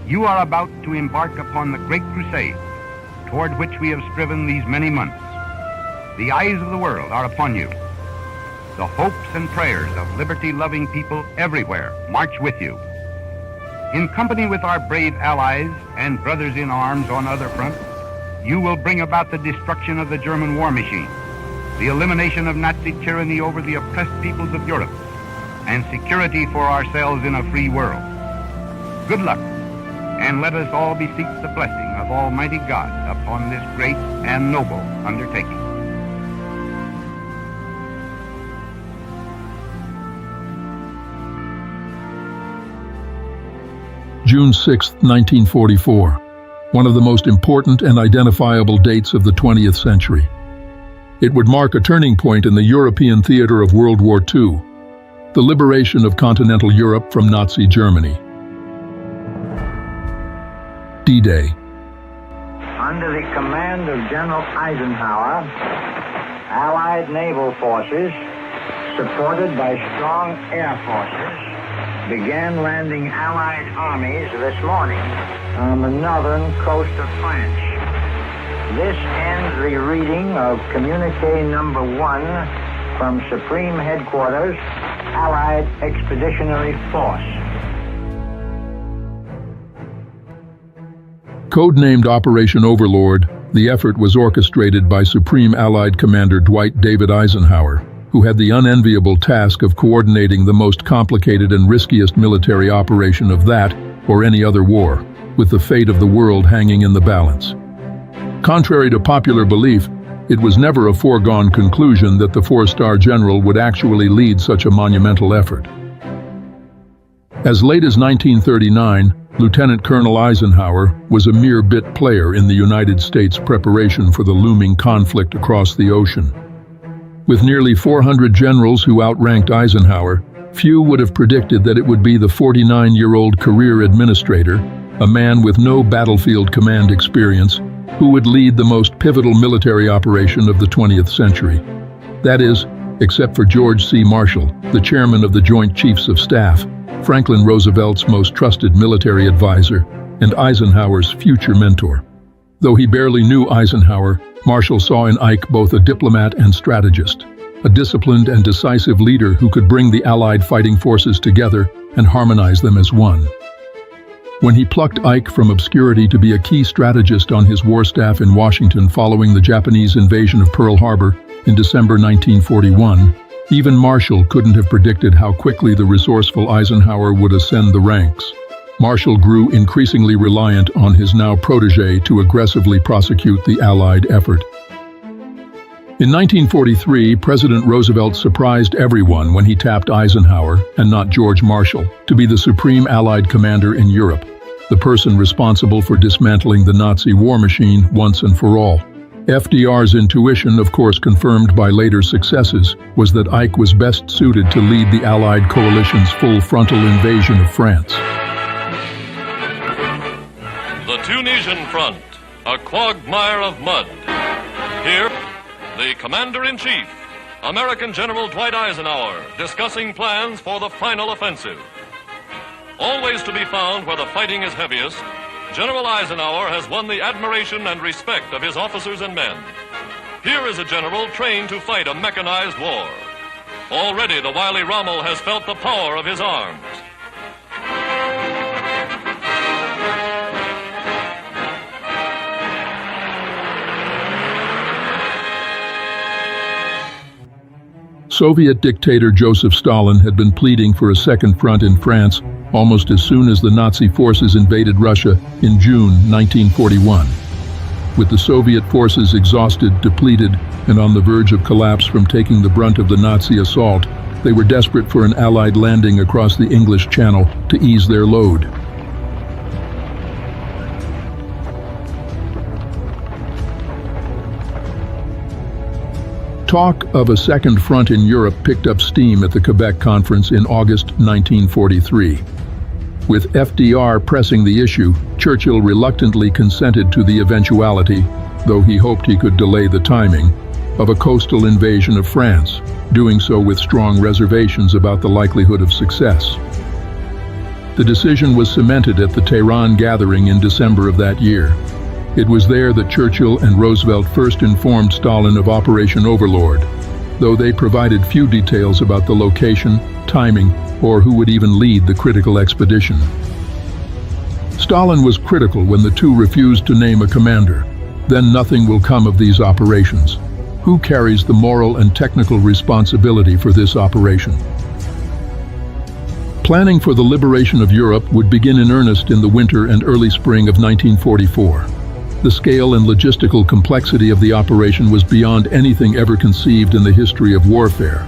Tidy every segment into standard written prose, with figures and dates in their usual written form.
You are about to embark upon the great crusade toward which we have striven these many months. The eyes of the world are upon you. The hopes and prayers of liberty-loving people everywhere march with you. In company with our brave allies and brothers in arms on other fronts, you will bring about the destruction of the German war machine, the elimination of Nazi tyranny over the oppressed peoples of Europe, and security for ourselves in a free world. Good luck, and let us all beseech the blessing of Almighty God upon this great and noble undertaking. June 6, 1944, one of the most important and identifiable dates of the 20th century. It would mark a turning point in the European theater of World War II, the liberation of continental Europe from Nazi Germany. D-Day. Under the command of General Eisenhower, Allied naval forces, supported by strong air forces, began landing Allied armies this morning on the northern coast of France. This ends the reading of Communique number 1 from Supreme Headquarters, Allied Expeditionary Force. Codenamed Operation Overlord, the effort was orchestrated by Supreme Allied Commander Dwight D. Eisenhower, who had the unenviable task of coordinating the most complicated and riskiest military operation of that or any other war, with the fate of the world hanging in the balance. Contrary to popular belief, it was never a foregone conclusion that the four-star general would actually lead such a monumental effort. As late as 1939, Lieutenant Colonel Eisenhower was a mere bit player in the United States' preparation for the looming conflict across the ocean. With nearly 400 generals who outranked Eisenhower, few would have predicted that it would be the 49-year-old career administrator, a man with no battlefield command experience, who would lead the most pivotal military operation of the 20th century. That is, except for George C. Marshall, the chairman of the Joint Chiefs of Staff, Franklin Roosevelt's most trusted military advisor, and Eisenhower's future mentor. Though he barely knew Eisenhower, Marshall saw in Ike both a diplomat and strategist, a disciplined and decisive leader who could bring the Allied fighting forces together and harmonize them as one. When he plucked Ike from obscurity to be a key strategist on his war staff in Washington following the Japanese invasion of Pearl Harbor in December 1941, even Marshall couldn't have predicted how quickly the resourceful Eisenhower would ascend the ranks. Marshall grew increasingly reliant on his now protege to aggressively prosecute the Allied effort. In 1943, President Roosevelt surprised everyone when he tapped Eisenhower, and not George Marshall, to be the supreme Allied commander in Europe, the person responsible for dismantling the Nazi war machine once and for all. FDR's intuition, of course confirmed by later successes, was that Ike was best suited to lead the Allied coalition's full frontal invasion of France. The Tunisian front, a quagmire of mud. Here, the Commander-in-Chief, American General Dwight Eisenhower, discussing plans for the final offensive. Always to be found where the fighting is heaviest, General Eisenhower has won the admiration and respect of his officers and men. Here is a general trained to fight a mechanized war. Already the wily Rommel has felt the power of his arms. Soviet dictator Joseph Stalin had been pleading for a second front in France almost as soon as the Nazi forces invaded Russia in June 1941. With the Soviet forces exhausted, depleted, and on the verge of collapse from taking the brunt of the Nazi assault, they were desperate for an Allied landing across the English Channel to ease their load. Talk of a second front in Europe picked up steam at the Quebec Conference in August 1943. With FDR pressing the issue, Churchill reluctantly consented to the eventuality, though he hoped he could delay the timing, of a coastal invasion of France, doing so with strong reservations about the likelihood of success. The decision was cemented at the Tehran gathering in December of that year. It was there that Churchill and Roosevelt first informed Stalin of Operation Overlord, though they provided few details about the location, timing, or who would even lead the critical expedition. Stalin was critical when the two refused to name a commander. Then nothing will come of these operations. Who carries the moral and technical responsibility for this operation? Planning for the liberation of Europe would begin in earnest in the winter and early spring of 1944. The scale and logistical complexity of the operation was beyond anything ever conceived in the history of warfare,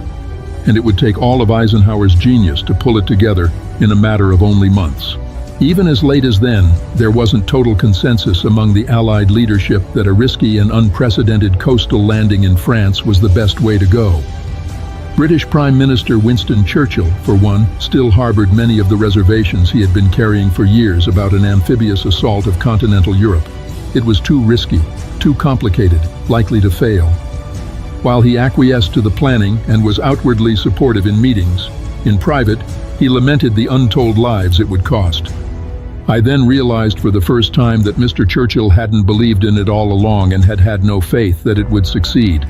and it would take all of Eisenhower's genius to pull it together in a matter of only months. Even as late as then, there wasn't total consensus among the Allied leadership that a risky and unprecedented coastal landing in France was the best way to go. British Prime Minister Winston Churchill, for one, still harbored many of the reservations he had been carrying for years about an amphibious assault of continental Europe. It was too risky, too complicated, likely to fail. While he acquiesced to the planning and was outwardly supportive in meetings, in private, he lamented the untold lives it would cost. I then realized for the first time that Mr. Churchill hadn't believed in it all along and had had no faith that it would succeed.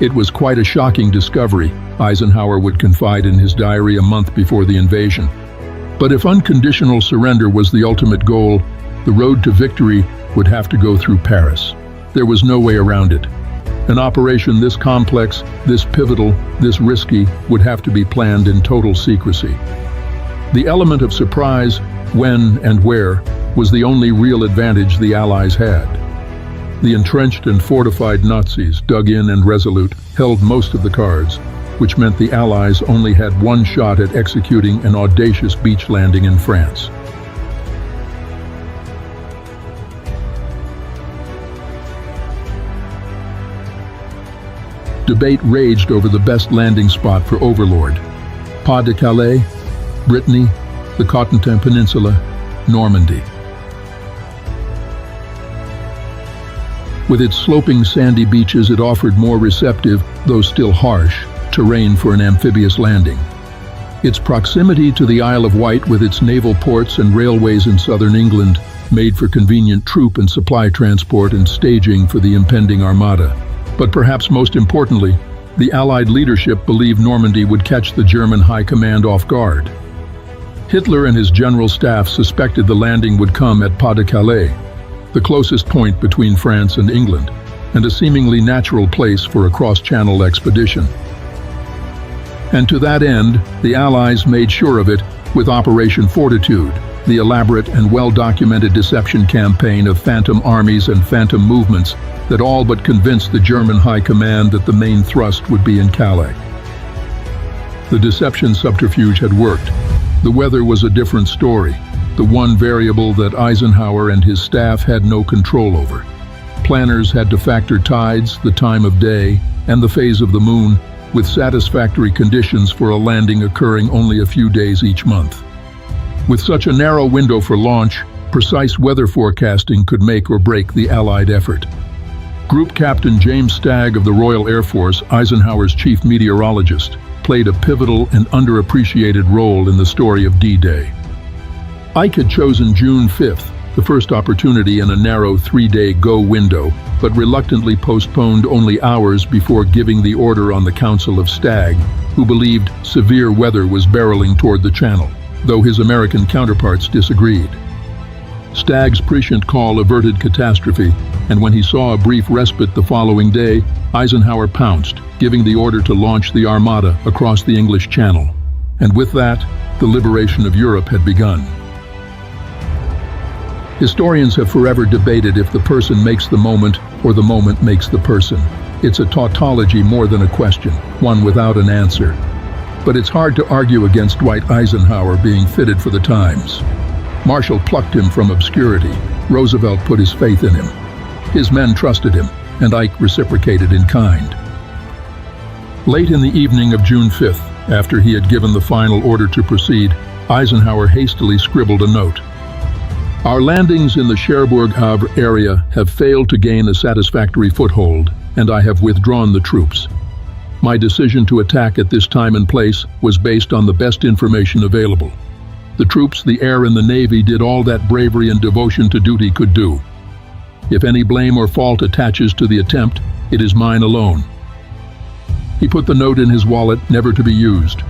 It was quite a shocking discovery, Eisenhower would confide in his diary a month before the invasion. But if unconditional surrender was the ultimate goal, the road to victory would have to go through Paris. There was no way around it. An operation this complex, this pivotal, this risky would have to be planned in total secrecy. The element of surprise, when and where, was the only real advantage the Allies had. The entrenched and fortified Nazis, dug in and resolute, held most of the cards, which meant the Allies only had one shot at executing an audacious beach landing in France. Debate raged over the best landing spot for Overlord. Pas de Calais, Brittany, the Cotentin Peninsula, Normandy. With its sloping sandy beaches, it offered more receptive, though still harsh, terrain for an amphibious landing. Its proximity to the Isle of Wight with its naval ports and railways in southern England made for convenient troop and supply transport and staging for the impending armada. But perhaps most importantly, the Allied leadership believed Normandy would catch the German High Command off guard. Hitler and his general staff suspected the landing would come at Pas de Calais, the closest point between France and England, and a seemingly natural place for a cross-channel expedition. And to that end, the Allies made sure of it with Operation Fortitude, the elaborate and well-documented deception campaign of phantom armies and phantom movements that all but convinced the German High Command that the main thrust would be in Calais. The deception subterfuge had worked. The weather was a different story, the one variable that Eisenhower and his staff had no control over. Planners had to factor tides, the time of day, and the phase of the moon, with satisfactory conditions for a landing occurring only a few days each month. With such a narrow window for launch, precise weather forecasting could make or break the Allied effort. Group Captain James Stagg of the Royal Air Force, Eisenhower's chief meteorologist, played a pivotal and underappreciated role in the story of D-Day. Ike had chosen June 5th, the first opportunity in a narrow 3-day go window, but reluctantly postponed only hours before giving the order on the Council of Stagg, who believed severe weather was barreling toward the Channel, though his American counterparts disagreed. Stagg's prescient call averted catastrophe, and when he saw a brief respite the following day, Eisenhower pounced, giving the order to launch the Armada across the English Channel. And with that, the liberation of Europe had begun. Historians have forever debated if the person makes the moment or the moment makes the person. It's a tautology more than a question, one without an answer. But it's hard to argue against Dwight Eisenhower being fitted for the times. Marshall plucked him from obscurity. Roosevelt put his faith in him. His men trusted him, and Ike reciprocated in kind. Late in the evening of June 5th, after he had given the final order to proceed, Eisenhower hastily scribbled a note. Our landings in the Cherbourg-Havre area have failed to gain a satisfactory foothold, and I have withdrawn the troops. My decision to attack at this time and place was based on the best information available. The troops, the air, and the Navy did all that bravery and devotion to duty could do. If any blame or fault attaches to the attempt, it is mine alone." He put the note in his wallet, never to be used.